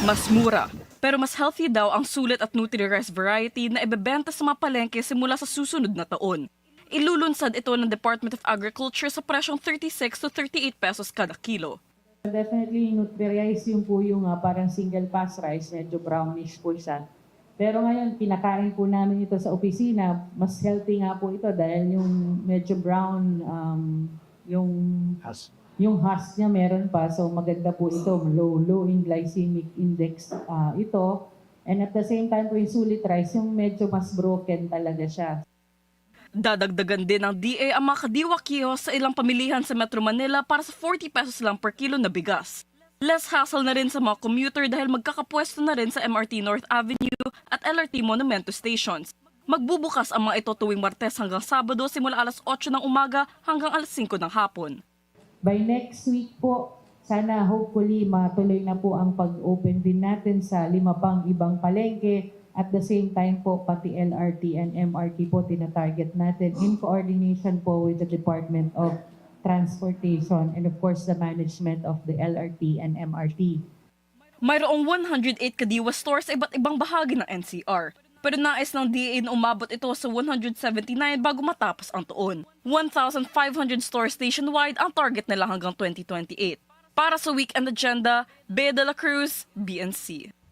Mas mura, pero mas healthy daw ang sulit at nutri-rice variety na ibebenta sa mga palengke simula sa susunod na taon. Ilulunsad ito ng Department of Agriculture sa presyong 36 to 38 pesos kada kilo. Definitely, nutri-rice yung po yung parang single pass rice, medyo brownish po siya. Pero ngayon, kinakain po namin ito sa opisina, mas healthy nga po ito dahil yung medyo brown, yung yung husk niya meron pa, so maganda po ito, low in glycemic index ito. And at the same time po yung sulit rice, yung medyo mas broken talaga siya. Dadagdagan din ng DA ang mga kadiwa kiosk sa ilang pamilihan sa Metro Manila para sa 40 pesos lang per kilo na bigas. Less hassle na rin sa mga commuter dahil magkakapwesto na rin sa MRT North Avenue at LRT Monumento stations. Magbubukas ang mga ito tuwing Martes hanggang Sabado simula alas 8 ng umaga hanggang alas 5 ng hapon. By next week po, sana hopefully matuloy na po ang pag-open din natin sa 5 pang ibang palengke. At the same time po, pati LRT and MRT po tinatarget natin in coordination po with the Department of Transportation and of course the management of the LRT and MRT. Mayroong 108 kadiwa stores sa iba't ibang bahagi ng NCR. Pero nais ng DA na umabot ito sa 179 bago matapos ang taon. 1,500 stores nationwide ang target nila hanggang 2028. Para sa Weekend Agenda, Bea de la Cruz, BNC.